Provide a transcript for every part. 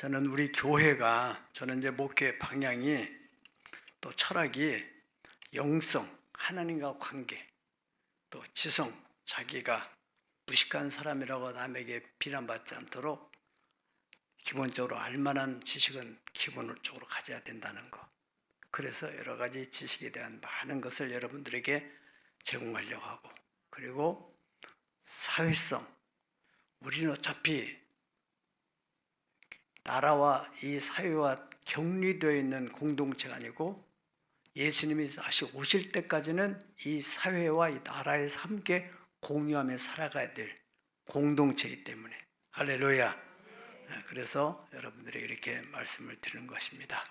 저는 우리 교회가, 저는 이제 목회 방향이 또 철학이 영성, 하나님과 관계, 또 지성, 자기가 무식한 사람이라고 남에게 비난받지 않도록 기본적으로 알만한 지식은 기본적으로 가져야 된다는 것. 그래서 여러 가지 지식에 대한 많은 것을 여러분들에게 제공하려고 하고, 그리고 사회성, 우리는 어차피 나라와 이 사회와 격리되어 있는 공동체가 아니고 예수님이 다시 오실 때까지는 이 사회와 이 나라에서 함께 공유하며 살아가야 될 공동체이기 때문에. 할렐루야. 그래서 여러분들에게 이렇게 말씀을 드리는 것입니다.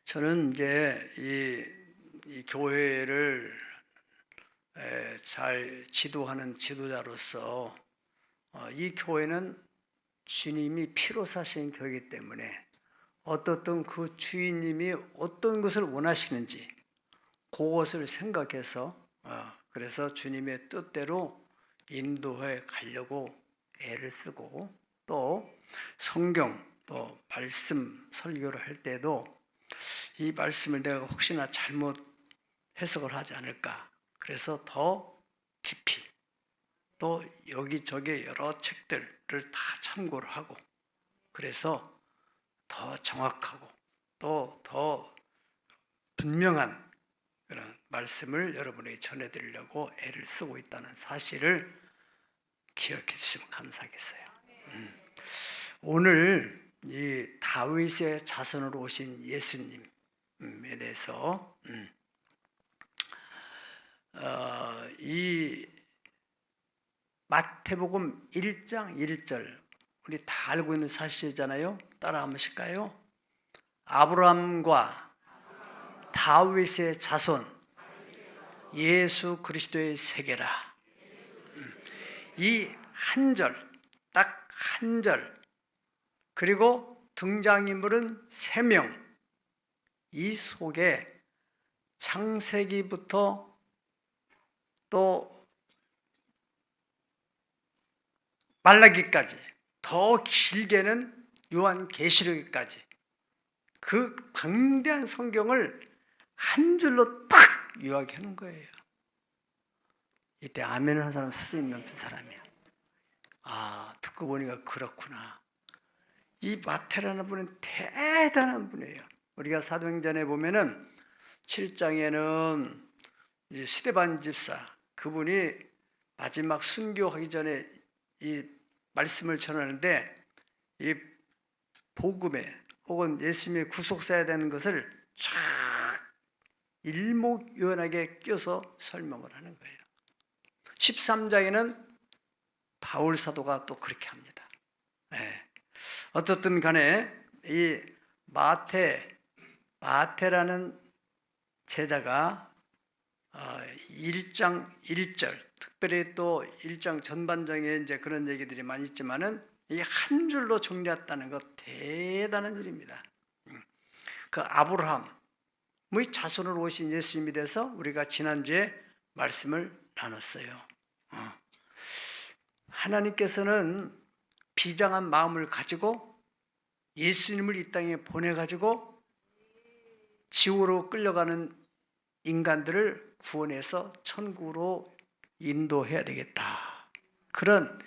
저는 이제 이 교회를 잘 지도하는 지도자로서 이 교회는 주님이 피로 사신 교회이기 때문에 어떻든 그 주인님이 어떤 것을 원하시는지 그것을 생각해서 그래서 주님의 뜻대로 인도해 가려고 애를 쓰고, 또 성경 또 말씀 설교를 할 때도 이 말씀을 내가 혹시나 잘못 해석을 하지 않을까, 그래서 더 깊이 또 여기저기 여러 책들을 다 참고를 하고, 그래서 더 정확하고 또 더 분명한 그런 말씀을 여러분에게 전해드리려고 애를 쓰고 있다는 사실을 기억해 주시면 감사하겠어요. 오늘 이 다윗의 자손으로 오신 예수님에 대해서 이 마태복음 1장 1절, 우리 다 알고 있는 사실이잖아요. 따라 한번 하실까요? 아브라함과 다윗의 자손 예수 그리스도의 세계라. 이 한 절, 딱 한 절, 그리고 등장인물은 3명, 이 속에 창세기부터 또 말라기까지, 더 길게는 요한계시록까지 그 방대한 성경을 한 줄로 딱 요약해 놓은 거예요. 이때 아멘을 한 사람 쓸 수 있는 사람이야. 듣고 보니까 그렇구나. 이 마태라는 분은 대단한 분이에요. 우리가 사도행전에 보면은 7장에는 스데반 집사, 그분이 마지막 순교하기 전에 이 말씀을 전하는데 이 복음에 혹은 예수님의 구속사에 대한 것을 쫙 일목요연하게 껴서 설명을 하는 거예요. 13장에는 바울 사도가 또 그렇게 합니다. 어떻든 간에 이 마태라는 제자가 1장 1절, 특별히 또 1장 전반장에 이제 그런 얘기들이 많이 있지만은 이 한 줄로 정리했다는 것 대단한 일입니다. 그 아브라함의 자손으로 오신 예수님에 대해서 우리가 지난주에 말씀을 나눴어요. 하나님께서는 비장한 마음을 가지고 예수님을 이 땅에 보내가지고 지옥으로 끌려가는 인간들을 구원해서 천국으로 인도해야 되겠다, 그런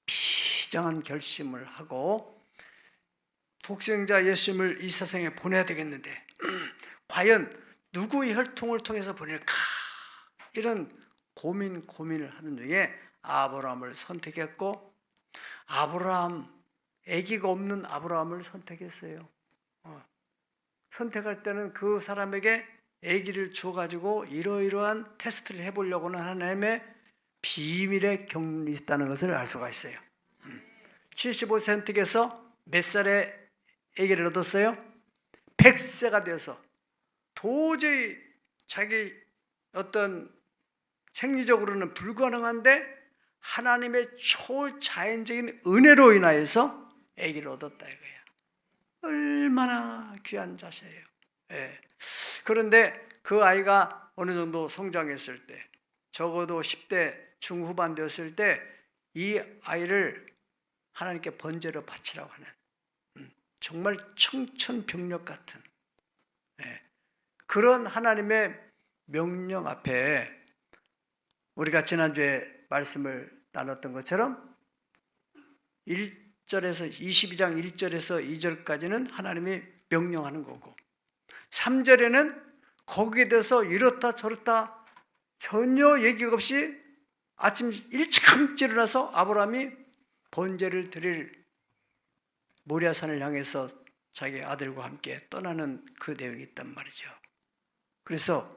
비장한 결심을 하고 독생자 예수님을 이 세상에 보내야 되겠는데 과연 누구의 혈통을 통해서 보낼까, 이런 고민을 하는 중에 아브라함을 선택했고, 아기가 없는 아브라함을 선택했어요. 선택할 때는 그 사람에게 아기를 줘가지고 이러이러한 테스트를 해보려고는 하나님의 비밀의 경륜이 있다는 것을 알 수가 있어요. 75세에서 몇 살에 아기를 얻었어요? 100세가 되어서 도저히 자기 어떤 생리적으로는 불가능한데 하나님의 초자연적인 은혜로 인하여서 아기를 얻었다 이거예요. 얼마나 귀한 자세예요. 그런데 그 아이가 어느 정도 성장했을 때, 적어도 10대 중후반 되었을 때 이 아이를 하나님께 번제로 바치라고 하는 정말 청천벽력 같은 그런 하나님의 명령 앞에 우리가 지난주에 말씀을 나눴던 것처럼 1절에서 22장 1절에서 2절까지는 하나님이 명령하는 거고 3절에는 거기에 대해서 이렇다 저렇다 전혀 얘기가 없이 아침 일찍 일어나서 아브라함이 번제를 드릴 모리아산을 향해서 자기 아들과 함께 떠나는 그 내용이 있단 말이죠. 그래서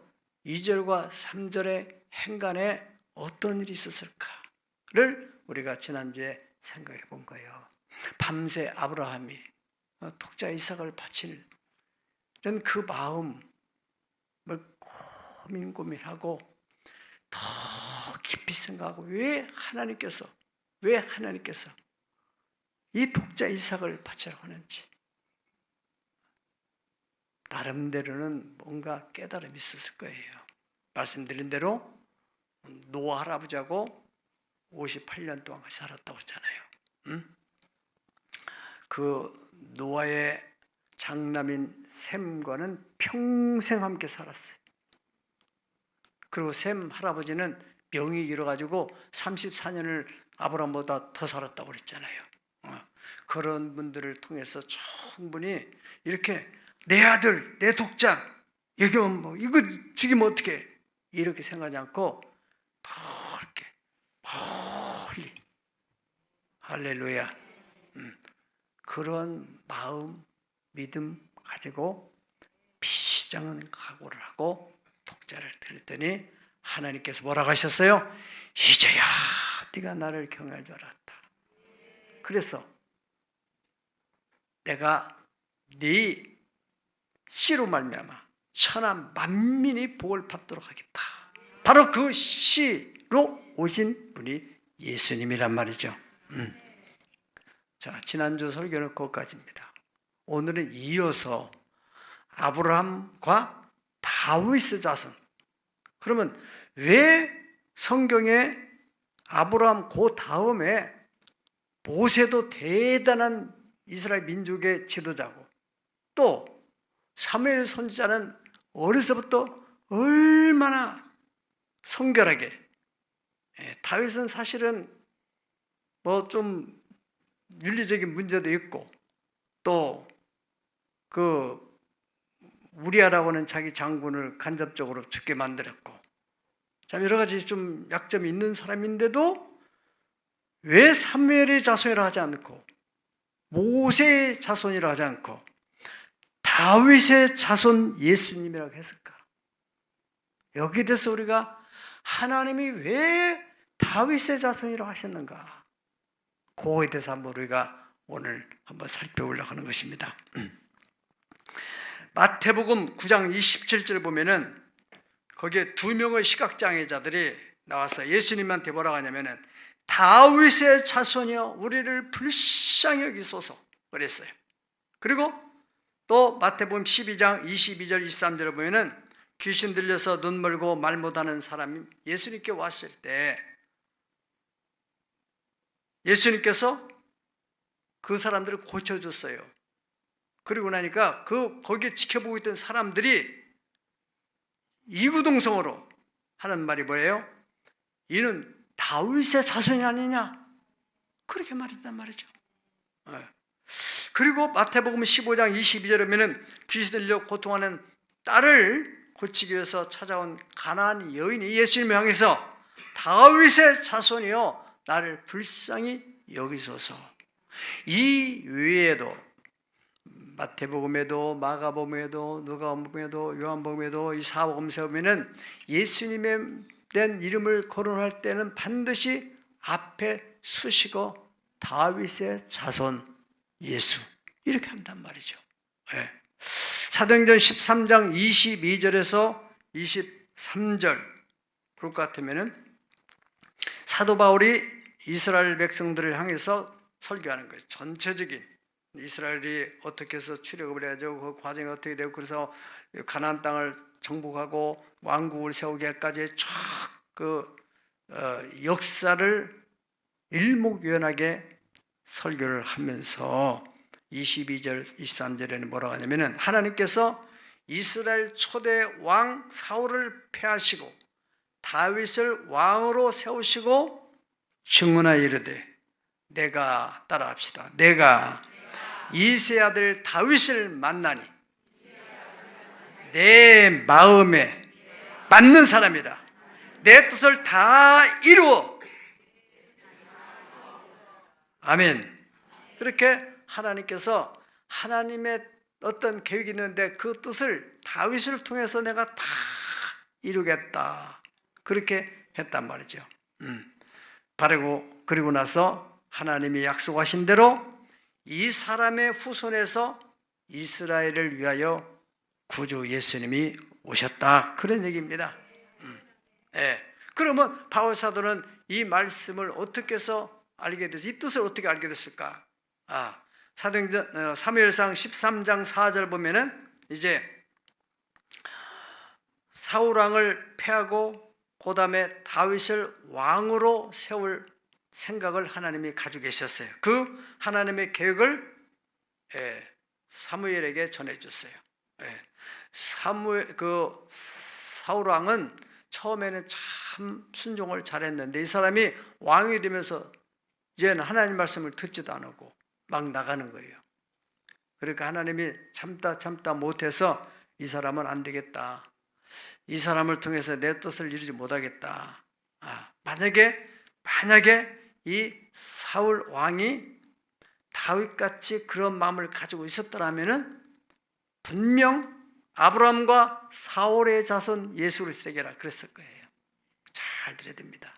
2절과 3절의 행간에 어떤 일이 있었을까를 우리가 지난주에 생각해 본 거예요. 밤새 아브라함이 독자 이삭을 바치는 그 마음을 고민하고 더 깊이 생각하고 왜 하나님께서 이 독자 이삭을 바치라고 하는지 나름대로는 뭔가 깨달음이 있었을 거예요. 말씀드린 대로 노아 할아버지하고 58년 동안 같이 살았다고 했잖아요. 그 노아의 장남인 셈과는 평생 함께 살았어요. 그리고 셈 할아버지는 병이 길어가지고 34년을 아브라함보다 더 살았다고 그랬잖아요. 그런 분들을 통해서 충분히 이렇게 내 아들, 내 독자 얘기하면 뭐 이거 죽이면 어떡해 이렇게 생각하지 않고 이렇게 멀리 할렐루야 그런 마음, 믿음 가지고 비장한 각오를 하고 독자를 드렸더니 하나님께서 뭐라고 하셨어요? 이제야 네가 나를 경외할 줄 알았다. 그래서 내가 네 씨로 말미암아 천하 만민이 복을 받도록 하겠다. 바로 그 씨로 오신 분이 예수님이란 말이죠. 자, 지난주 설교는 거기까지입니다. 오늘은 이어서 아브라함과 다윗의 자손. 그러면 왜 성경에 아브라함 그 다음에 모세도 대단한 이스라엘 민족의 지도자고 또 사무엘 선지자는 어려서부터 얼마나 성결하게 다윗은 사실은 뭐 좀 윤리적인 문제도 있고 또 그 우리아라고 하는 자기 장군을 간접적으로 죽게 만들었고 참 여러 가지 좀 약점이 있는 사람인데도 왜 사무엘의 자손이라 하지 않고 모세의 자손이라 하지 않고 다윗의 자손 예수님이라고 했을까? 여기에 대해서 우리가 하나님이 왜 다윗의 자손이라고 하셨는가? 그거에 대해서 한번 우리가 오늘 한번 살펴보려고 하는 것입니다. 마태복음 9장 27절을 보면은 거기에 2명의 시각장애자들이 나와서 예수님한테 뭐라고 하냐면은 다윗의 자손이여 우리를 불쌍히 여기소서 그랬어요. 그리고 또 마태복음 12장 22절 23절을 보면은 귀신 들려서 눈 멀고 말 못하는 사람이 예수님께 왔을 때 예수님께서 그 사람들을 고쳐줬어요. 그리고 나니까 거기에 지켜보고 있던 사람들이 이구동성으로 하는 말이 뭐예요? 이는 다윗의 자손이 아니냐? 그렇게 말했단 말이죠. 그리고 마태복음 15장 22절에 보면 귀신 들려 고통하는 딸을 고치기 위해서 찾아온 가나안 여인이 예수님을 향해서 다윗의 자손이여 나를 불쌍히 여기소서. 이 외에도 마태복음에도 마가복음에도 누가복음에도 요한복음에도 이 사복음서에 보면은 예수님에 대한 이름을 거론할 때는 반드시 앞에 수식어 다윗의 자손 예수 이렇게 한단 말이죠. 네. 사도행전 13장 22절에서 23절 그럴 것 같으면은 사도 바울이 이스라엘 백성들을 향해서 설교하는 거예요. 전체적인 이스라엘이 어떻게 해서 출애굽을 해야죠. 그 과정이 어떻게 되고 그래서 가나안 땅을 정복하고 왕국을 세우기까지 쫙 그 역사를 일목요연하게 설교를 하면서 22절, 23절에는 뭐라고 하냐면은 하나님께서 이스라엘 초대 왕 사울을 패하시고 다윗을 왕으로 세우시고 증언하여 이르되 내가 따라합시다. 내가 이세 아들 다윗을 만나니 내 마음에 맞는 사람이라. 내 뜻을 다 이루어. 아멘. 그렇게 하나님께서 하나님의 어떤 계획이 있는데 그 뜻을 다윗을 통해서 내가 다 이루겠다. 그렇게 했단 말이죠. 바르고 그리고 나서 하나님이 약속하신 대로 이 사람의 후손에서 이스라엘을 위하여 구주 예수님이 오셨다. 그런 얘기입니다. 예. 그러면 바울 사도는 이 말씀을 어떻게 해서 알게 됐지? 이 뜻을 어떻게 알게 됐을까? 사도행전 사무엘상 13장 4절 보면은 이제 사울 왕을 패하고 그 다음에 다윗을 왕으로 세울 생각을 하나님이 가지고 계셨어요. 그 하나님의 계획을 사무엘에게 전해줬어요. 사울 왕은 처음에는 참 순종을 잘했는데 이 사람이 왕이 되면서 이제는 하나님 말씀을 듣지도 않고 막 나가는 거예요. 그러니까 하나님이 참다 못해서 이 사람은 안 되겠다. 이 사람을 통해서 내 뜻을 이루지 못하겠다. 만약에 이 사울 왕이 다윗같이 그런 마음을 가지고 있었더라면은 분명 아브라함과 사울의 자손 예수 그리스도에게라 그랬을 거예요. 잘 들어야 됩니다.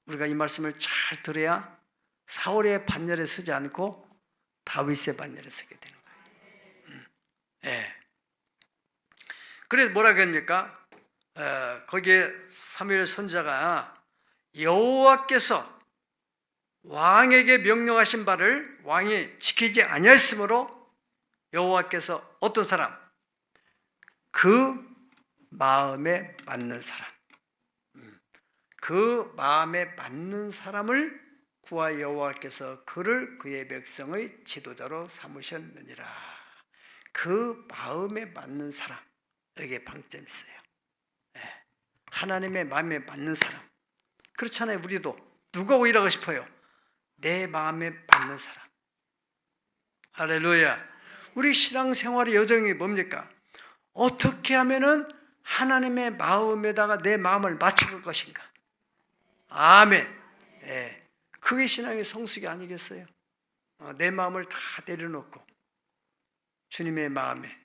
우리가 이 말씀을 잘 들어야 사울의 반열에 서지 않고 다윗의 반열에 서게 되는 거예요. 그래서 뭐라고 합니까? 거기에 사무엘 선지자가 여호와께서 왕에게 명령하신 바를 왕이 지키지 아니했으므로 여호와께서 어떤 사람? 그 마음에 맞는 사람. 그 마음에 맞는 사람을 구하 여호와께서 그를 그의 백성의 지도자로 삼으셨느니라. 그 마음에 맞는 사람. 여기에 방점이 있어요. 하나님의 마음에 맞는 사람. 그렇잖아요. 우리도 누가 일하고 싶어요? 내 마음에 맞는 사람. 할렐루야. 우리 신앙생활의 여정이 뭡니까? 어떻게 하면은 하나님의 마음에다가 내 마음을 맞출 것인가? 아멘. 그게 신앙의 성숙이 아니겠어요? 내 마음을 다 내려놓고 주님의 마음에.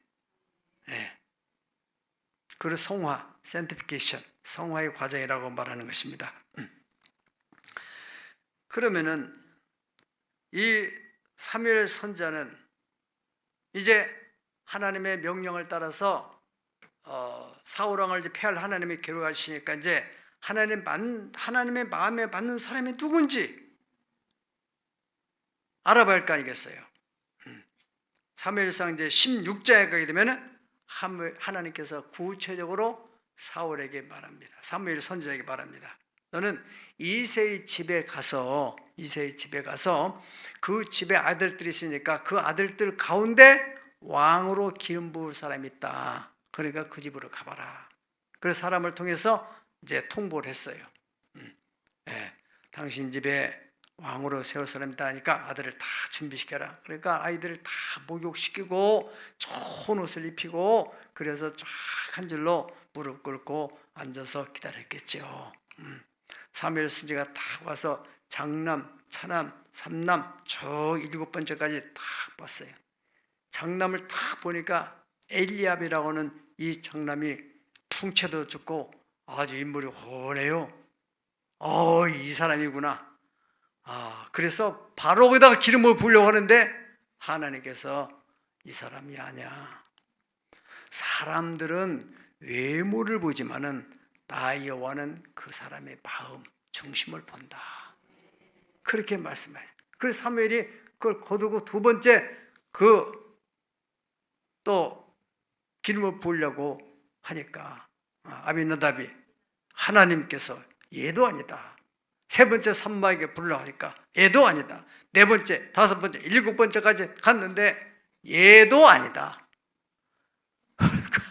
그걸 성화, sanctification, 성화의 과정이라고 말하는 것입니다. 그러면은 이 사무엘 선지자는 이제 하나님의 명령을 따라서 사울 왕을 이제 패할 하나님의 계획하시니까 이제 하나님의 마음에 맞는 사람이 누군지 알아봐야 할 거 아니겠어요? 사무엘상 이제 16장에 가게 되면은 하나님께서 구체적으로 사울에게 말합니다. 사무엘 선지자에게 말합니다. 너는 이새의 집에 가서 그 집에 아들들이 있으니까 그 아들들 가운데 왕으로 기름 부을 사람이 있다. 그러니까 그 집으로 가봐라. 그래서 사람을 통해서 이제 통보를 했어요. 당신 집에 왕으로 세울 사람이다 하니까 아들을 다 준비시켜라. 그러니까 아이들을 다 목욕시키고 좋은 옷을 입히고 그래서 쫙 한 줄로 무릎 꿇고 앉아서 기다렸겠죠. 사무엘 선지자가 딱 와서 장남, 차남, 삼남 저 7번째까지 딱 봤어요. 장남을 딱 보니까 엘리압이라고 하는 이 장남이 풍채도 좋고 아주 인물이 훤해요. 이 사람이구나. 그래서 바로 거기다가 기름을 부으려고 하는데 하나님께서 이 사람이 아니야. 사람들은 외모를 보지만은 나 여호와는 그 사람의 마음, 중심을 본다. 그렇게 말씀해요. 그래서 사무엘이 그걸 거두고 두 번째 또 기름을 부으려고 하니까 아비나답이 하나님께서 얘도 아니다. 세 번째 산마에게 불러가니까 얘도 아니다. 네 번째, 다섯 번째, 일곱 번째까지 갔는데 얘도 아니다. 그러니까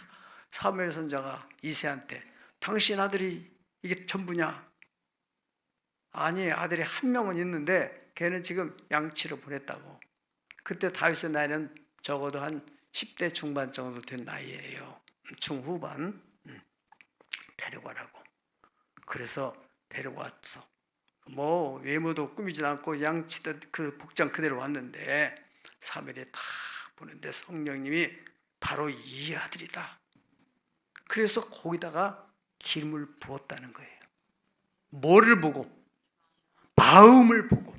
사무엘 선지자가 이새한테 당신 아들이 이게 전부냐? 아니, 아들이 한 명은 있는데 걔는 지금 양치로 보냈다고. 그때 다윗의 나이는 적어도 한 10대 중반 정도 된 나이예요. 중후반. 데려가라고. 그래서 데려왔어. 뭐 외모도 꾸미지 않고 양치던 그 복장 그대로 왔는데 사무엘이 다 보는데 성령님이 바로 이 아들이다. 그래서 거기다가 기름을 부었다는 거예요. 뭐를 보고? 마음을 보고.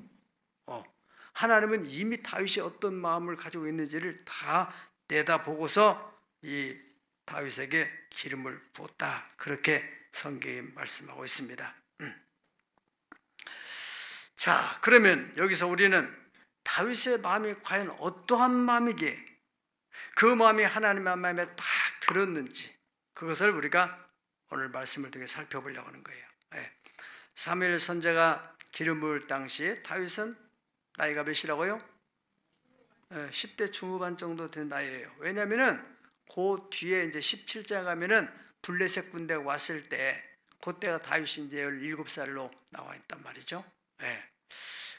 하나님은 이미 다윗이 어떤 마음을 가지고 있는지를 다 내다보고서 이 다윗에게 기름을 부었다. 그렇게 성경이 말씀하고 있습니다. 자, 그러면 여기서 우리는 다윗의 마음이 과연 어떠한 마음이기에 그 마음이 하나님의 마음에 딱 들었는지 그것을 우리가 오늘 말씀을 통해 살펴보려고 하는 거예요. 사무엘 선지자가 기름 부을 당시 다윗은 나이가 몇이라고요? 10대 중후반 정도 된 나이예요. 왜냐하면은 그 뒤에 이제 17장 가면은 블레셋 군대가 왔을 때 그때가 다윗이 이제 17살로 나와 있단 말이죠.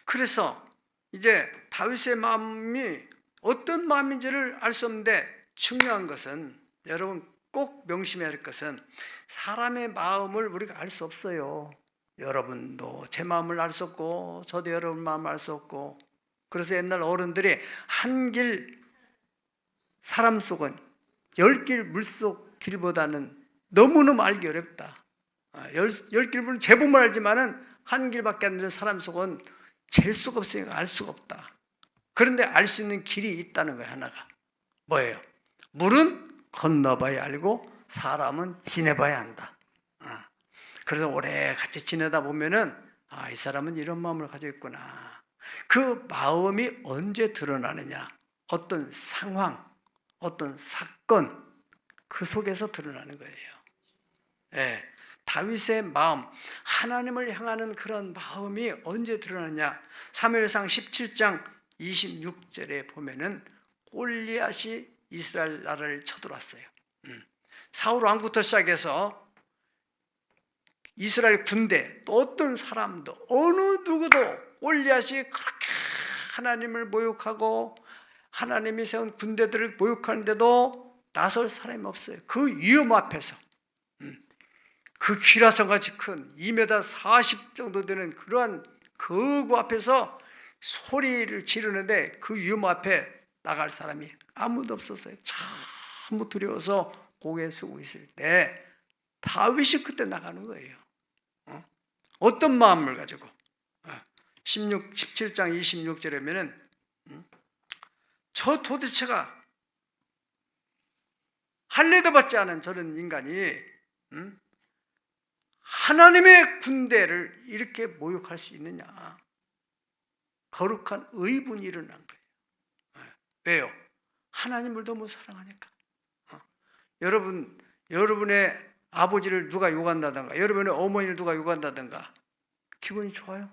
그래서 이제 다윗의 마음이 어떤 마음인지를 알 수 없는데 중요한 것은 여러분 꼭 명심해야 할 것은 사람의 마음을 우리가 알 수 없어요. 여러분도 제 마음을 알 수 없고 저도 여러분 마음을 알 수 없고 그래서 옛날 어른들이 한 길 사람 속은 10길 물속 길보다는 너무너무 알기 어렵다. 10길은 제법을 알지만은 한 길밖에 안 되는 사람 속은 잴 수가 없으니까 알 수가 없다. 그런데 알 수 있는 길이 있다는 거예요. 하나가 뭐예요? 물은 건너봐야 알고 사람은 지내봐야 한다. 그래서 오래 같이 지내다 보면은 이 사람은 이런 마음을 가지고 있구나. 그 마음이 언제 드러나느냐? 어떤 상황, 어떤 사건 그 속에서 드러나는 거예요. 다윗의 마음, 하나님을 향하는 그런 마음이 언제 드러나냐? 사무엘상 17장 26절에 보면은 골리앗이 이스라엘 나라를 쳐들어왔어요. 사울 왕부터 시작해서 이스라엘 군대 또 어떤 사람도 어느 누구도 골리앗이 그렇게 하나님을 모욕하고 하나님이 세운 군대들을 모욕하는데도 나설 사람이 없어요. 그 위험 앞에서 그 기라성같이 큰 2m 40 정도 되는 그러한 거구 앞에서 소리를 지르는데 그 위험 앞에 나갈 사람이 아무도 없었어요. 참 두려워서 고개 숙이고 있을 때 다윗이 그때 나가는 거예요. 어떤 마음을 가지고 17장 26절에 보면은 저 도대체가 할례도 받지 않은 저런 인간이 하나님의 군대를 이렇게 모욕할 수 있느냐. 거룩한 의분이 일어난 거예요. 왜요? 하나님을 너무 사랑하니까. 여러분의 아버지를 누가 욕한다든가 여러분의 어머니를 누가 욕한다든가 기분이 좋아요?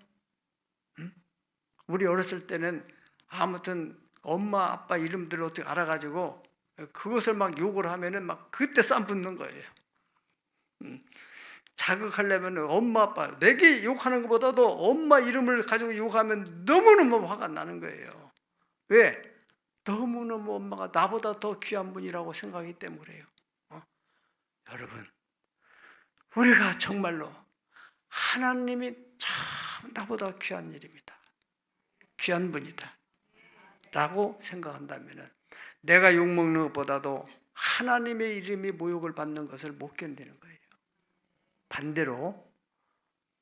우리 어렸을 때는 아무튼 엄마 아빠 이름들을 어떻게 알아가지고 그것을 막 욕을 하면은 막 그때 쌈 붙는 거예요. 자극하려면 엄마 아빠 내게 욕하는 것보다도 엄마 이름을 가지고 욕하면 너무너무 화가 나는 거예요. 왜? 너무너무 엄마가 나보다 더 귀한 분이라고 생각하기 때문에 그래요. 여러분 우리가 정말로 하나님이 참 나보다 귀한 일입니다. 귀한 분이다 라고 생각한다면 내가 욕먹는 것보다도 하나님의 이름이 모욕을 받는 것을 못 견디는 거예요. 반대로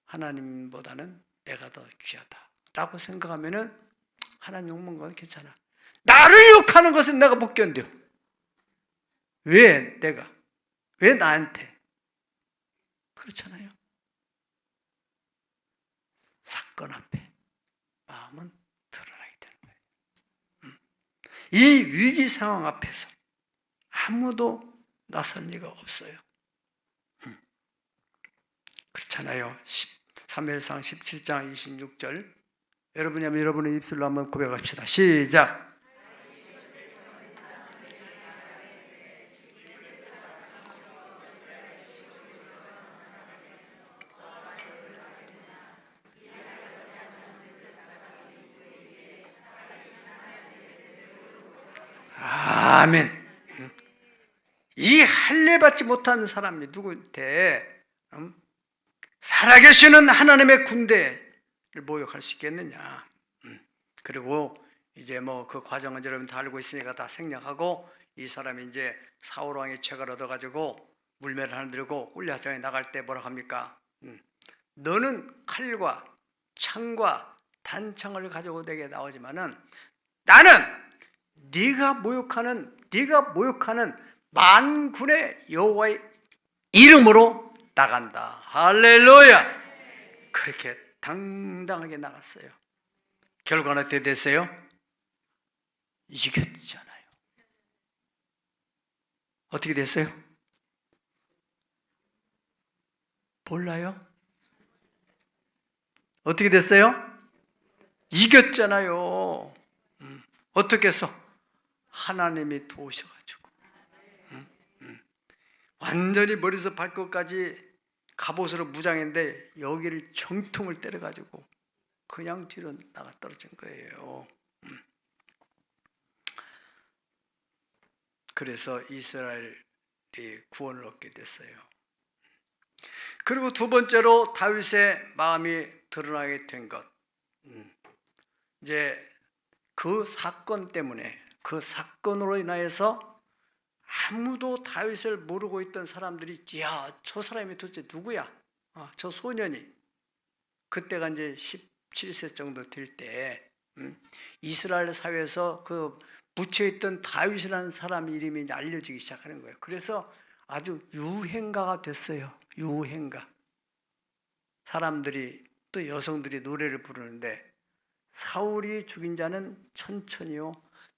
하나님보다는 내가 더 귀하다 라고 생각하면 하나님 욕먹는 건 괜찮아. 나를 욕하는 것은 내가 못 견뎌. 왜 내가? 왜 나한테? 그렇잖아요. 사건 앞에 마음은 드러나게 되는 거예요. 이 위기 상황 앞에서 아무도 나설 리가 없어요. 그렇잖아요. 사무엘상 17장 26절. 여러분이 하면 여러분의 입술로 한번 고백합시다. 시작. 아멘. 이 할례 받지 못한 사람이 누구한테 살아계시는 하나님의 군대를 모욕할 수 있겠느냐. 그리고 이제 뭐 그 과정은 여러분 다 알고 있으니까 다 생략하고, 이 사람이 이제 사울 왕이 책을 얻어가지고 물매를 하나 들고 굴리앗장에 나갈 때 뭐라고 합니까? 너는 칼과 창과 단창을 가지고 내게 나오지만은 나는 네가 모욕하는 만군의 여호와의 이름으로 나간다. 할렐루야. 그렇게 당당하게 나갔어요. 결과는 어떻게 됐어요? 이겼잖아요. 어떻게 됐어요? 몰라요? 어떻게 됐어요? 이겼잖아요. 어떻게 해서? 하나님이 도우셔가지고 완전히 머리에서 발끝까지 갑옷으로 무장했는데 여기를 정통을 때려가지고 그냥 뒤로 나가 떨어진 거예요. 그래서 이스라엘이 구원을 얻게 됐어요. 그리고 두 번째로 다윗의 마음이 드러나게 된 것. 이제 그 사건 때문에, 그 사건으로 인하여서 아무도 다윗을 모르고 있던 사람들이, 야, 저 사람이 도대체 누구야? 저 소년이. 그때가 이제 17세 정도 될 때, 이스라엘 사회에서 그 묻혀있던 다윗이라는 사람 이름이 이제 알려지기 시작하는 거예요. 그래서 아주 유행가가 됐어요. 유행가. 사람들이, 또 여성들이 노래를 부르는데, 사울이 죽인 자는 천천히요,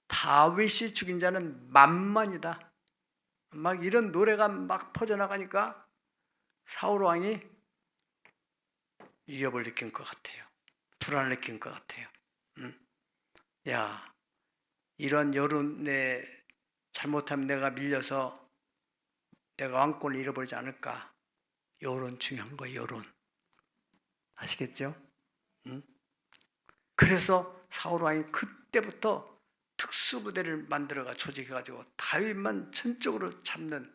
다윗이 죽인 자는 만만이다. 막 이런 노래가 막 퍼져나가니까 사울 왕이 위협을 느낀 것 같아요. 불안을 느낀 것 같아요. 야, 이런 여론에 잘못하면 내가 밀려서 내가 왕권을 잃어버리지 않을까. 여론 중요한 거예요. 여론. 아시겠죠? 그래서 사울 왕이 그때부터 특수부대를 만들어가 조직해가지고 다윗만 전적으로 잡는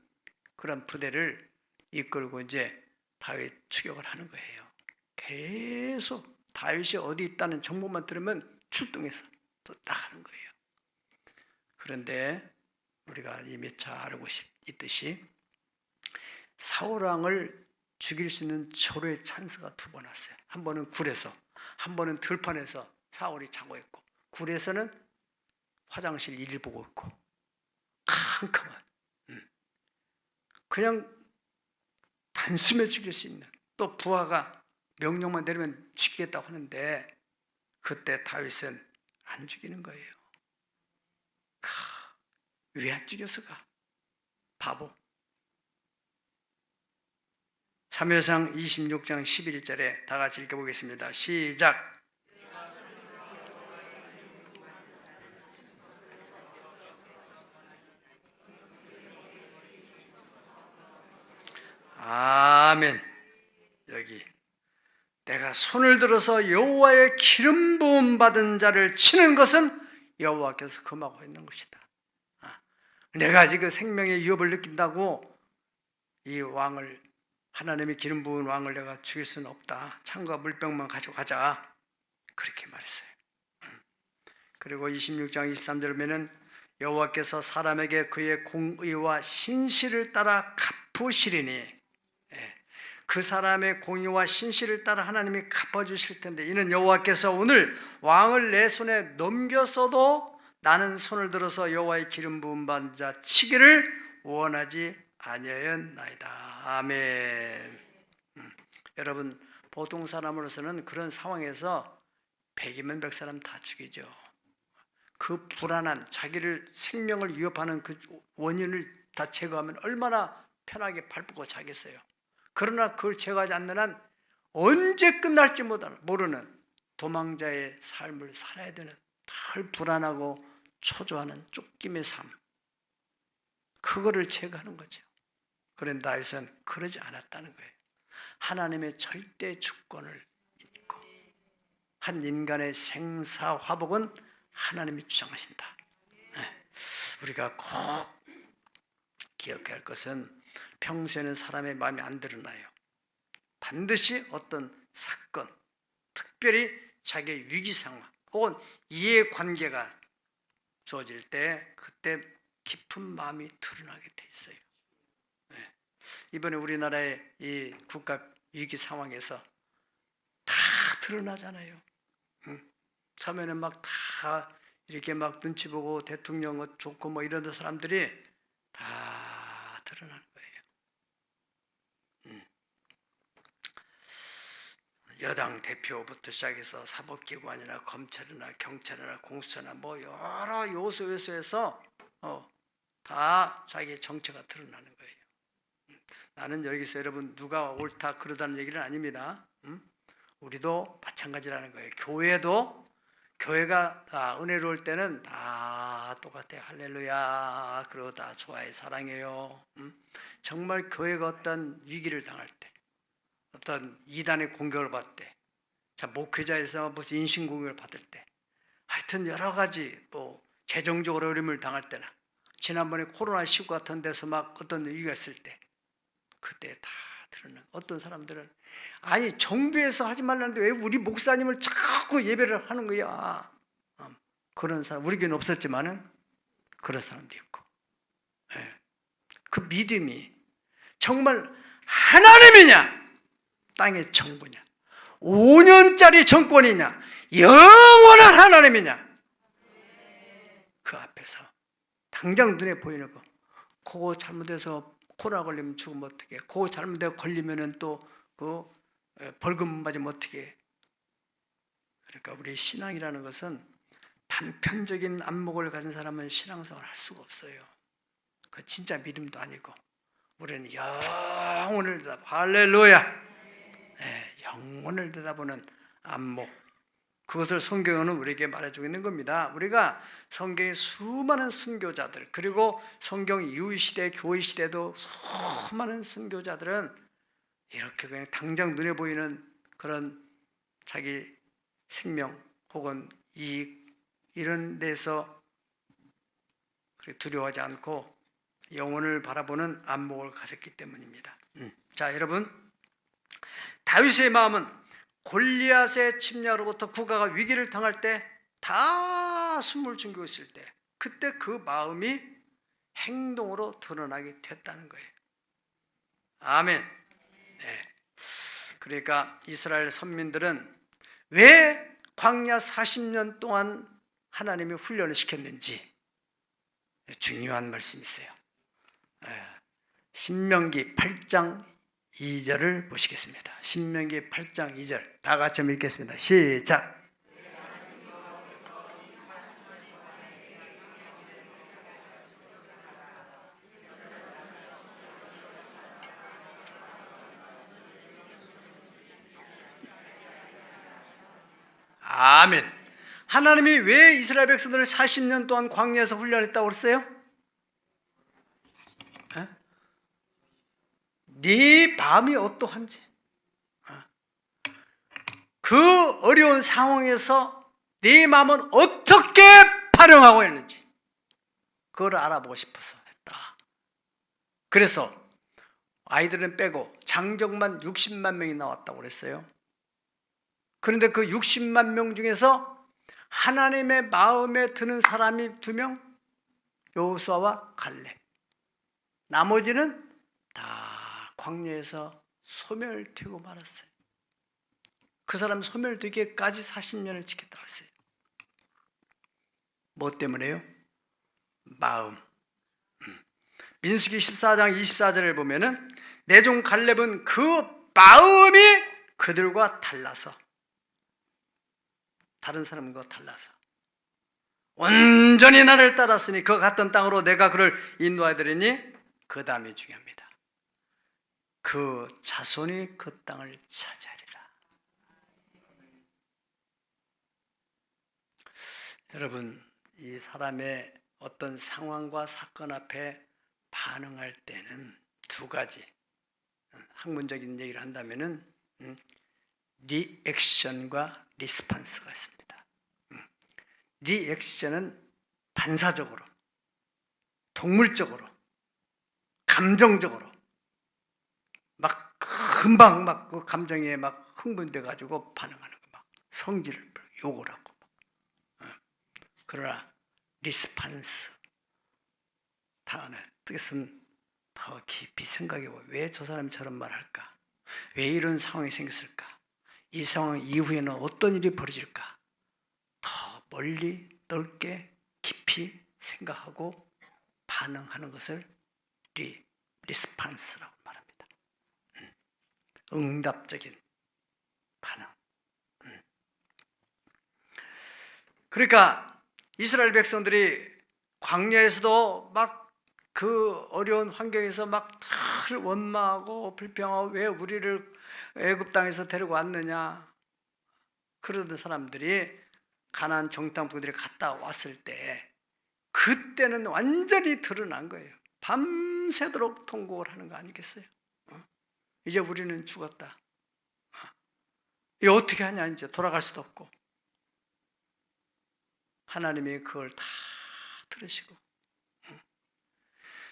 그런 부대를 이끌고 이제 다윗 추격을 하는 거예요. 계속 다윗이 어디 있다는 정보만 들으면 출동해서 또 나가는 거예요. 그런데 우리가 이미 잘 알고 있듯이 사울 왕을 죽일 수 있는 절호의 찬스가 두 번 왔어요. 한 번은 굴에서, 한 번은 들판에서 사울이 자고 있고, 굴에서는 화장실 일을 보고 있고, 캄캄한, 그냥 단숨에 죽일 수 있는, 또 부하가 명령만 내리면 죽이겠다고 하는데 그때 다윗은 안 죽이는 거예요. 왜 안 죽였을까? 바보. 사무엘상 26장 11절에 다 같이 읽어보겠습니다. 시작. 아멘. 여기 내가 손을 들어서 여호와의 기름 부음 받은 자를 치는 것은 여호와께서 금하고 있는 것이다. 내가 지금 생명의 위협을 느낀다고 이 왕을, 하나님의 기름 부은 왕을 내가 죽일 수는 없다. 창과 물병만 가지고 가자. 그렇게 말했어요. 그리고 26장 23절에 보면 여호와께서 사람에게 그의 공의와 신실을 따라 갚으시리니, 그 사람의 공의와 신실을 따라 하나님이 갚아주실 텐데, 이는 여호와께서 오늘 왕을 내 손에 넘겼어도 나는 손을 들어서 여호와의 기름 부음 받은 자 치기를 원하지 아니하였나이다. 아멘. 여러분, 보통 사람으로서는 그런 상황에서 100이면 100사람 다 죽이죠. 그 불안한, 자기를 생명을 위협하는 그 원인을 다 제거하면 얼마나 편하게 발 뻗고 자겠어요. 그러나 그걸 제거하지 않는 한 언제 끝날지 모르는 도망자의 삶을 살아야 되는 늘 불안하고 초조하는 쫓김의 삶, 그거를 제거하는 거죠. 그런데 다윗은 그러지 않았다는 거예요. 하나님의 절대 주권을 믿고 한 인간의 생사화복은 하나님이 주장하신다. 우리가 꼭 기억해야 할 것은 평소에는 사람의 마음이 안 드러나요. 반드시 어떤 사건, 특별히 자기의 위기 상황 혹은 이해관계가 주어질 때 그때 깊은 마음이 드러나게 돼 있어요. 이번에 우리나라의 이 국가 위기 상황에서 다 드러나잖아요. 처음에는 막 다 이렇게 막 눈치 보고 대통령 좋고 뭐 이런 사람들이 다 드러나는 거예요. 여당 대표부터 시작해서 사법기관이나 검찰이나 경찰이나 공수처나 뭐 여러 요소에서 다 자기의 정체가 드러나는 거예요. 나는 여기서 여러분 누가 옳다 그러다는 얘기는 아닙니다. 우리도 마찬가지라는 거예요. 교회가 다 은혜로울 때는 다 똑같아요. 할렐루야. 그러고 다 좋아해 사랑해요. 정말 교회가 어떤 위기를 당할 때, 어떤 이단의 공격을 받을 때, 자 목회자에서 무슨 인신 공격을 받을 때, 하여튼 여러 가지 뭐 재정적으로 어려움을 당할 때나, 지난번에 코로나19 같은 데서 막 어떤 위기가 있을 때, 그때 다 드러나는. 어떤 사람들은 아니 정부에서 하지 말라는데 왜 우리 목사님을 자꾸 예배를 하는 거야. 그런 사람 우리 교회는 없었지만은 그런 사람도 있고, 그 믿음이 정말 하나님이냐 땅의 정부냐 5년짜리 정권이냐 영원한 하나님이냐, 그 앞에서 당장 눈에 보이는 거, 그거 잘못해서 코로나 걸리면 죽으면 어떡해, 그거 잘못해서 걸리면은 또 그 벌금 맞으면 어떡해. 그러니까 우리 신앙이라는 것은 단편적인 안목을 가진 사람은 신앙생활을 할 수가 없어요. 그 진짜 믿음도 아니고, 우리는 영혼을 할렐루야, 영혼을 들여다보는 안목, 그것을 성경은 우리에게 말해주고 있는 겁니다. 우리가 성경의 수많은 선교자들, 그리고 성경 이후 시대, 교회 시대도 수많은 선교자들은 이렇게 그냥 당장 눈에 보이는 그런 자기 생명 혹은 이익 이런 데서 두려워하지 않고 영혼을 바라보는 안목을 가졌기 때문입니다. 자, 여러분, 다윗의 마음은 골리앗의 침략으로부터 국가가 위기를 당할 때 다 숨을 죽이고 있을 때, 그때 그 마음이 행동으로 드러나게 됐다는 거예요. 아멘. 그러니까 이스라엘 선민들은 왜 광야 40년 동안 하나님이 훈련을 시켰는지 중요한 말씀이 있어요. 신명기 8장 2절을 보시겠습니다. 신명기 8장 2절 다 같이 읽겠습니다. 시작. 아멘. 하나님이 왜 이스라엘 백성들을 40년 동안 광야에서 훈련했다고 그랬어요? 네 마음이 어떠한지, 그 어려운 상황에서 네 마음은 어떻게 발현하고 있는지 그걸 알아보고 싶어서 했다. 그래서 아이들은 빼고 장정만 60만 명이 나왔다고 그랬어요. 그런데 그 60만 명 중에서 하나님의 마음에 드는 사람이 2명, 여호수아와 갈렙. 나머지는 다 광야에서 소멸되고 말았어요. 그 사람 소멸되기까지 40년을 지켰다고 했어요. 뭐 때문에요? 마음. 민수기 14장 24절을 보면은 내 종 갈렙은 그 마음이 그들과 달라서, 다른 사람과 달라서 온전히 나를 따랐으니 그 같은 땅으로 내가 그를 인도하여 드리니, 그 다음이 중요합니다. 그 자손이 그 땅을 차지하리라. 여러분, 이 사람의 어떤 상황과 사건 앞에 반응할 때는 두 가지, 학문적인 얘기를 한다면은 리액션과 리스판스가 있습니다. 리액션은 반사적으로, 동물적으로, 감정적으로 막 금방 막 그 감정에 막 흥분돼 가지고 반응하는 거, 막 성질을 욕을 하고. 그러나 리스판스, 단어의 뜻은 더 깊이 생각해보고, 왜 저 사람이 저런 말을 할까? 왜 이런 상황이 생겼을까? 이 상황 이후에는 어떤 일이 벌어질까? 더 멀리 넓게 깊이 생각하고 반응하는 것을 리스판스라고 말합니다. 응답적인 반응. 그러니까 이스라엘 백성들이 광야에서도 막 그 어려운 환경에서 막 다 원망하고 불평하고, 왜 우리를 애굽 땅에서 데리고 왔느냐, 그러던 사람들이 가나안 정탐꾼들이 갔다 왔을 때 그때는 완전히 드러난 거예요. 밤새도록 통곡을 하는 거 아니겠어요? 이제 우리는 죽었다. 이거 어떻게 하냐, 이제 돌아갈 수도 없고. 하나님이 그걸 다 들으시고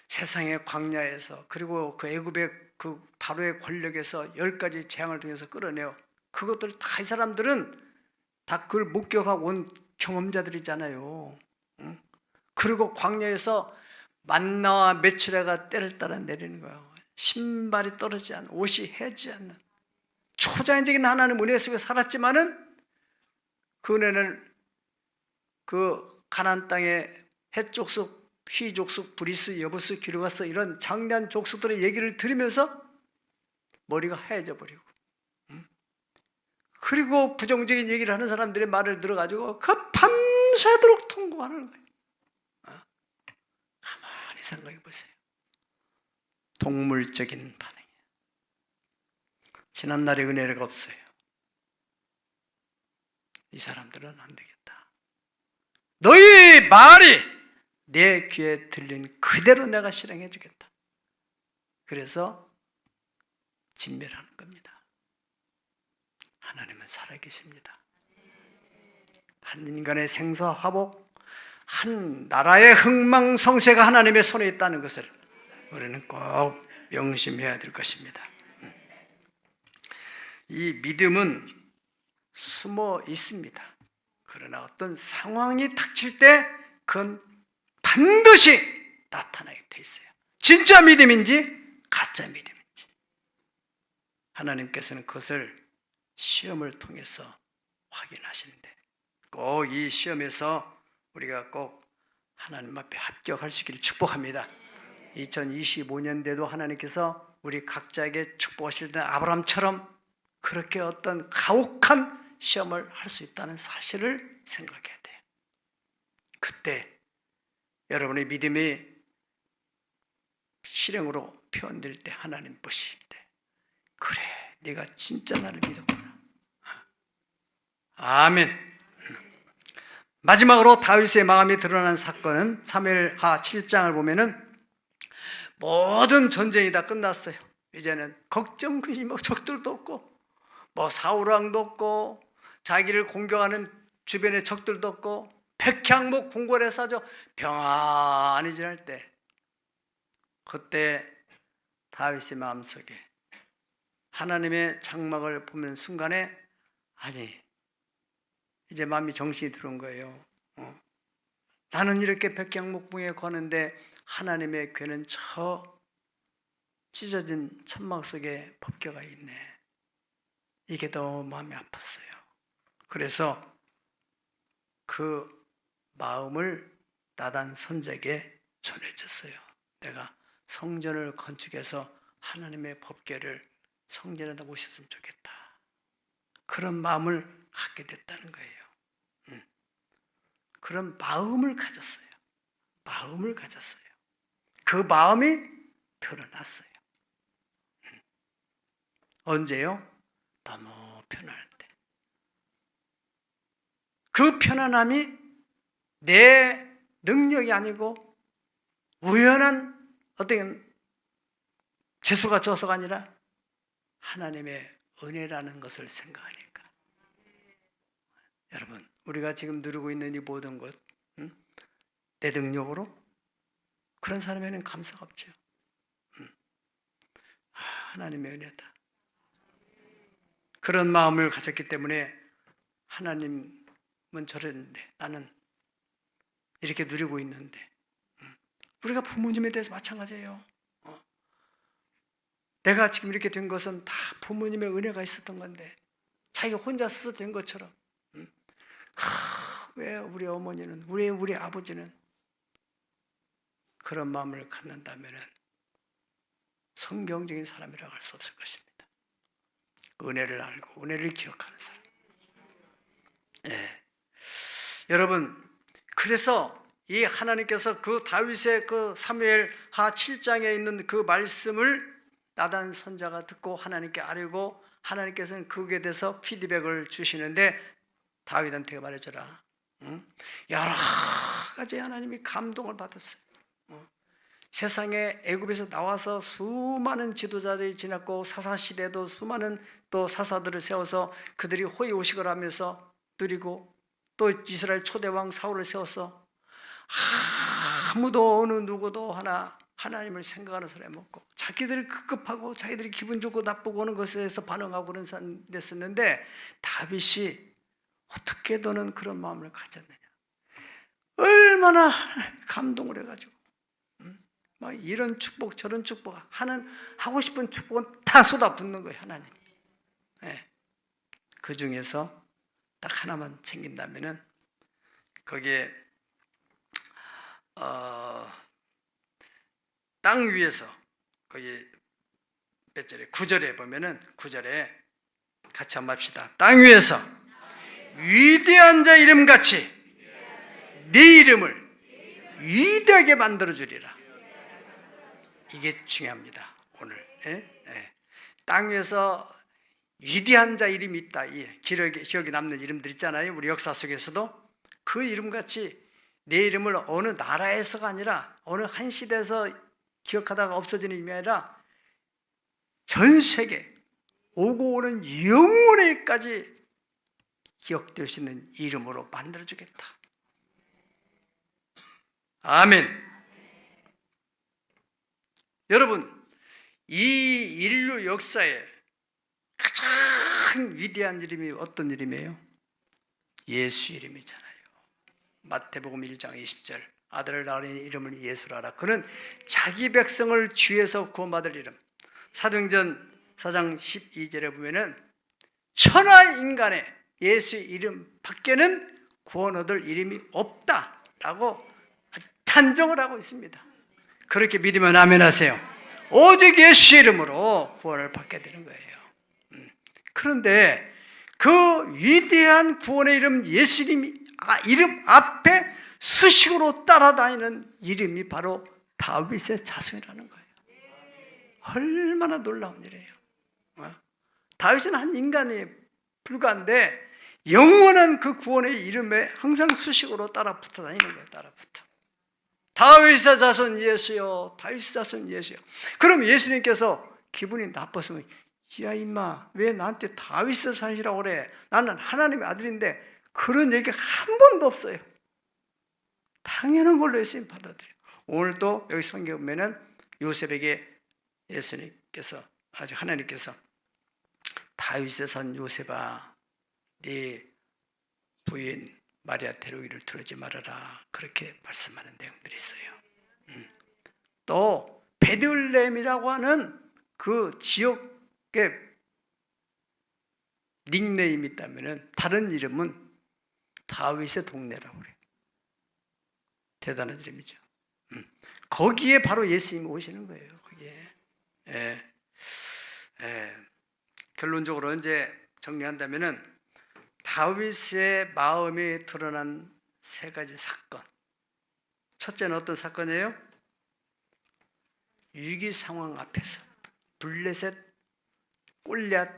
세상의 광야에서, 그리고 그 애굽의 그 바로의 권력에서 10가지 재앙을 통해서 끌어내요. 그것들 다 이 사람들은 다 그걸 목격하고 온 경험자들이잖아요. 그리고 광야에서 만나와 메추라가 때를 따라 내리는 거예요. 신발이 떨어지지 않는, 옷이 해지지 않는 초자연적인 하나님 은혜 속에 살았지만은 그 은혜는 그 가나안 땅의 헷족속, 휘족속, 브리스, 여부스, 기르가스 이런 장대한 족속들의 얘기를 들으면서 머리가 하얘져 버리고, 그리고 부정적인 얘기를 하는 사람들의 말을 들어가지고 그 밤새도록 통곡하는 거예요. 가만히 생각해 보세요. 동물적인 반응이에요. 지난날의 은혜가 없어요. 이 사람들은 안 되겠다. 너희 말이 내 귀에 들린 그대로 내가 실행해 주겠다. 그래서 진멸하는 겁니다. 하나님은 살아계십니다. 한 인간의 생사화복, 한 나라의 흥망성쇠가 하나님의 손에 있다는 것을 우리는 꼭 명심해야 될 것입니다. 이 믿음은 숨어 있습니다. 그러나 어떤 상황이 닥칠 때 그건 반드시 나타나게 돼 있어요. 진짜 믿음인지 가짜 믿음인지. 하나님께서는 그것을 시험을 통해서 확인하시는데, 꼭 이 시험에서 우리가 꼭 하나님 앞에 합격할 수 있기를 축복합니다. 2025년대도 하나님께서 우리 각자에게 축복하실 때 아브라함처럼 그렇게 어떤 가혹한 시험을 할 수 있다는 사실을 생각해야 돼요. 그때 여러분의 믿음이 실행으로 표현될 때 하나님 보실 때, 그래, 네가 진짜 나를 믿었구나. 아멘. 마지막으로 다윗의 마음이 드러난 사건은 사무엘하 7장을 보면은 모든 전쟁이 다 끝났어요. 이제는 걱정, 근심, 적들도 없고, 사울왕도 없고, 자기를 공격하는 주변의 적들도 없고, 백향목 궁궐에 싸져 평안히 지낼 때, 그때 다윗의 마음속에 하나님의 장막을 보는 순간에, 아니, 이제 마음이 정신이 들어온 거예요. 나는 이렇게 백향목궁에 거는데 하나님의 괴는 저 찢어진 천막 속에 법궤가 있네. 이게 너무 마음이 아팠어요. 그래서 그 마음을 나단 선지자에게 전해줬어요. 내가 성전을 건축해서 하나님의 법궤를 성전에다 모셨으면 좋겠다. 그런 마음을 갖게 됐다는 거예요. 그런 마음을 가졌어요. 마음을 가졌어요. 그 마음이 드러났어요. 언제요? 너무 편안할 때. 그 편안함이 내 능력이 아니고 우연한 어떤 재수가 줘서가 아니라 하나님의 은혜라는 것을 생각하니까. 여러분, 우리가 지금 누리고 있는 이 모든 것, 내 능력으로 그런 사람에는 감사가 없죠. 하나님의 은혜다. 그런 마음을 가졌기 때문에 하나님은 저랬는데 나는 이렇게 누리고 있는데, 우리가 부모님에 대해서 마찬가지예요. 내가 지금 이렇게 된 것은 다 부모님의 은혜가 있었던 건데, 자기가 혼자 스스로 된 것처럼, 왜 우리 어머니는, 왜 우리 아버지는 그런 마음을 갖는다면 성경적인 사람이라고 할 수 없을 것입니다. 은혜를 알고 은혜를 기억하는 사람. 네. 여러분, 그래서 이 하나님께서 그 다윗의 그 사무엘하 7장에 있는 그 말씀을 나단 선자가 듣고 하나님께 아뢰고, 하나님께서는 그에 대해서 피드백을 주시는데, 다윗한테 말해줘라. 여러 가지 하나님이 감동을 받았어요. 세상에 애굽에서 나와서 수많은 지도자들이 지났고, 사사시대도 수많은 또 사사들을 세워서 그들이 호의호식을 하면서 누리고, 또 이스라엘 초대왕 사울을 세워서 아무도 어느 누구도 하나님을 생각하는 사람이 없고, 자기들 급급하고 자기들이 기분 좋고 나쁘고 하는 것에 대해서 반응하고 그런 사람 됐었는데, 다윗이 어떻게 너는 그런 마음을 가졌느냐, 얼마나 감동을 해가지고 막 이런 축복 저런 축복 하고 싶은 축복은 다 쏟아붓는 거예요. 하나님. 네. 그 중에서 딱 하나만 챙긴다면은 거기에 땅 위에서, 거기 몇 절에 9절에 보면은 9절에 같이 한번 합시다. 땅 위에서 위대한 자 이름같이 네 이름을 위대하게 만들어 주리라. 이게 중요합니다. 오늘. 땅 위에서 위대한 자 이름이 있다. 기억에 남는 이름들 있잖아요. 우리 역사 속에서도 그 이름같이 내 이름을 어느 나라에서가 아니라 어느 한 시대에서 기억하다가 없어지는 의미가 아니라 전 세계 오고 오는 영원에까지 기억될 수 있는 이름으로 만들어주겠다. 아멘. 여러분, 이 인류 역사에 가장 위대한 이름이 어떤 이름이에요? 예수 이름이잖아요. 마태복음 1장 20절, 아들을 낳으니 이름을 예수라 하라. 그는 자기 백성을 죄에서 구원받을 이름. 사도행전 4장 12절에 보면은 천하 인간의 예수 이름 밖에는 구원 얻을 이름이 없다라고 단정을 하고 있습니다. 그렇게 믿으면 아멘 하세요. 오직 예수 이름으로 구원을 받게 되는 거예요. 그런데 그 위대한 구원의 이름 예수 이름 앞에 수식으로 따라다니는 이름이 바로 다윗의 자손이라는 거예요. 얼마나 놀라운 일이에요. 다윗은 한 인간에 불과한데 영원한 그 구원의 이름에 항상 수식으로 따라 붙어 다니는 거예요. 따라 붙어. 다윗의 자손 예수여, 다윗의 자손 예수여. 그럼 예수님께서 기분이 나빴으면, 야 임마, 왜 나한테 다윗의 자손이라고 그래? 나는 하나님의 아들인데. 그런 얘기 한 번도 없어요. 당연한 걸로 예수님 받아들여요. 오늘도 여기 성경에 보면은 요셉에게 예수님께서, 아직 하나님께서 다윗의 son 요셉아, 네 부인 마리아 데려오기를 두려지 말아라, 그렇게 말씀하는 내용들이 있어요. 또 베들레헴이라고 하는 그 지역의 닉네임이 있다면은, 다른 이름은 다윗의 동네라고 그래요. 대단한 이름이죠. 거기에 바로 예수님이 오시는 거예요. 거기에. 결론적으로 이제 정리한다면은 다윗의 마음에 드러난 세 가지 사건. 첫째는 어떤 사건이에요? 위기 상황 앞에서 블레셋, 골리앗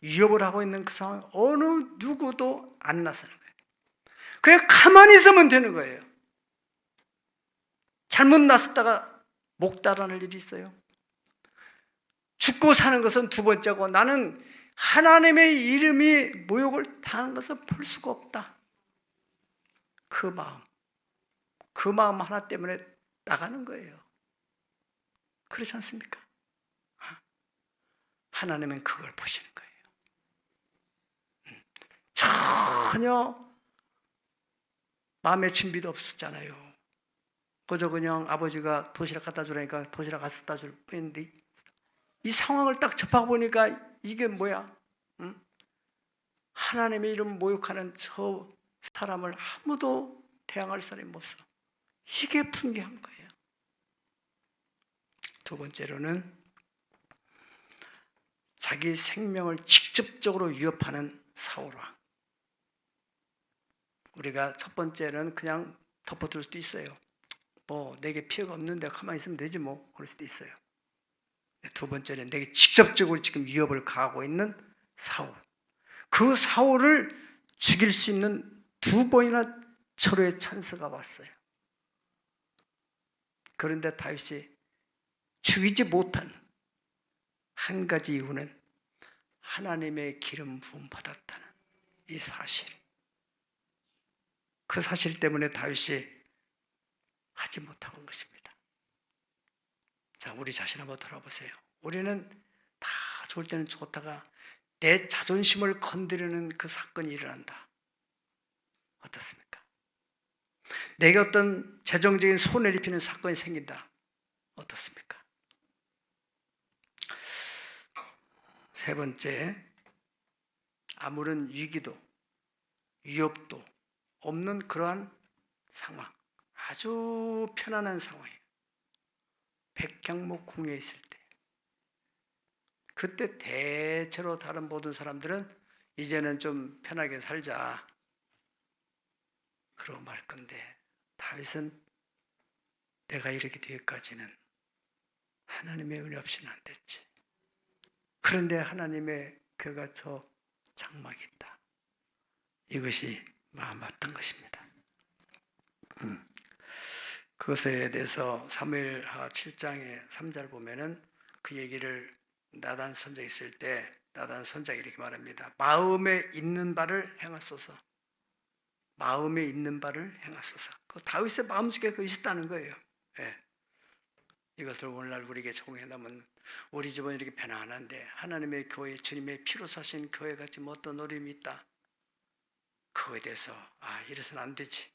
위협을 하고 있는 그 상황, 어느 누구도 안 나서는 거예요. 그냥 가만히 있으면 되는 거예요. 잘못 나섰다가 목 달아날 일이 있어요. 죽고 사는 것은 두 번째고 나는 하나님의 이름이 모욕을 당한 것을 볼 수가 없다. 그 마음 하나 때문에 나가는 거예요. 그렇지 않습니까? 하나님은 그걸 보시는 거예요. 전혀 마음의 준비도 없었잖아요. 그저 그냥 아버지가 도시락 갖다 주라니까 도시락 갖다 줄 뿐인데 이 상황을 딱 접하고 보니까 이게 뭐야? 응? 하나님의 이름 모욕하는 저 사람을 아무도 대항할 사람이 없어. 이게 풍기한 거예요. 두 번째로는 자기 생명을 직접적으로 위협하는 사울왕. 우리가 첫 번째는 그냥 덮어둘 수도 있어요. 뭐 내게 피해가 없는데 가만히 있으면 되지 뭐 그럴 수도 있어요. 두 번째는 내게 직접적으로 지금 위협을 가하고 있는 사울. 그 사울을 죽일 수 있는 두 번이나 절호의 찬스가 왔어요. 그런데 다윗이 죽이지 못한 한 가지 이유는 하나님의 기름 부음 받았다는 이 사실. 그 사실 때문에 다윗이 하지 못한 것입니다. 자, 우리 자신 한번 돌아보세요. 우리는 다 좋을 때는 좋다가 내 자존심을 건드리는 그 사건이 일어난다. 어떻습니까? 내게 어떤 재정적인 손해를 입히는 사건이 생긴다. 어떻습니까? 세 번째, 아무런 위기도 위협도 없는 그러한 상황. 아주 편안한 상황이에요. 백향목 궁에 있을 때. 그때 대체로 다른 모든 사람들은 이제는 좀 편하게 살자 그러고 말 건데 다윗은 내가 이렇게 되기까지는 하나님의 은혜 없이는 안 됐지. 그런데 하나님의 그가 저 장막이 있다. 이것이 마음 맞던 것입니다. 그것에 대해서 사무엘하 7장의 3절 보면은 그 얘기를 나단 선지자 있을 때 나단 선지자가 이렇게 말합니다. 마음에 있는 바를 행하소서. 마음에 있는 바를 행하소서. 그 다윗의 마음속에 그거 있었다는 거예요. 예. 이것을 오늘날 우리에게 적용한다면 우리 집은 이렇게 편안한데 하나님의 교회, 주님의 피로 사신 교회같이 뭐 어떤 어려움이 있다. 그거에 대해서 이래서는 안 되지.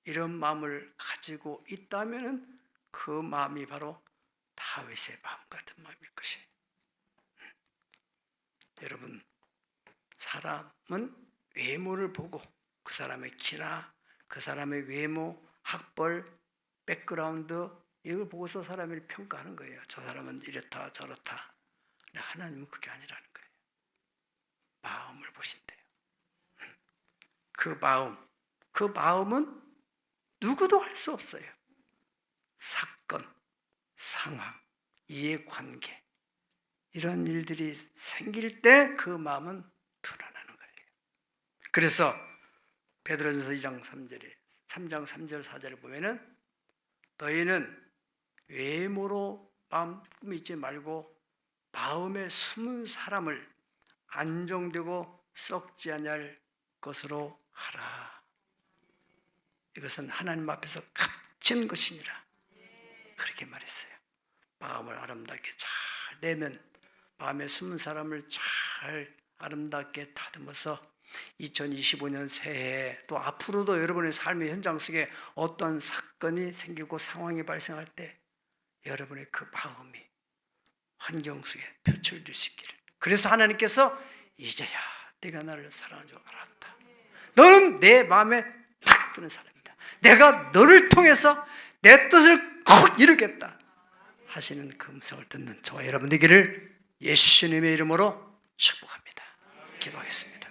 이런 마음을 가지고 있다면 그 마음이 바로 다윗의 마음 같은 마음일 것이에요. 여러분, 사람은 외모를 보고 그 사람의 키나 그 사람의 외모, 학벌, 백그라운드 이걸 보고서 사람을 평가하는 거예요. 저 사람은 이렇다 저렇다. 근데 하나님은 그게 아니라는 거예요. 마음을 보신대요. 그 마음은 누구도 할 수 없어요. 사건, 상황, 이해관계 이런 일들이 생길 때 그 마음은 드러나는 거예요. 그래서 베드로전서 2장 3장 3절 4절을 보면은 너희는 외모로 마음 꾸미지 말고 마음에 숨은 사람을 안정되고 썩지 아니할 것으로 하라. 이것은 하나님 앞에서 값진 것이니라. 그렇게 말했어요. 마음을 아름답게 잘 내면 마음에 숨은 사람을 잘 아름답게 다듬어서 2025년 새해에 또 앞으로도 여러분의 삶의 현장 속에 어떤 사건이 생기고 상황이 발생할 때 여러분의 그 마음이 환경 속에 표출될 수 있기를. 그래서 하나님께서 이제야 내가 나를 사랑한 줄 알았다. 너는 내 마음에 탁 드는 사람이다. 내가 너를 통해서 내 뜻을 꼭 이루겠다 하시는 그 음성을 듣는 저와 여러분 되기를 예수님의 이름으로 축복합니다. 기도하겠습니다.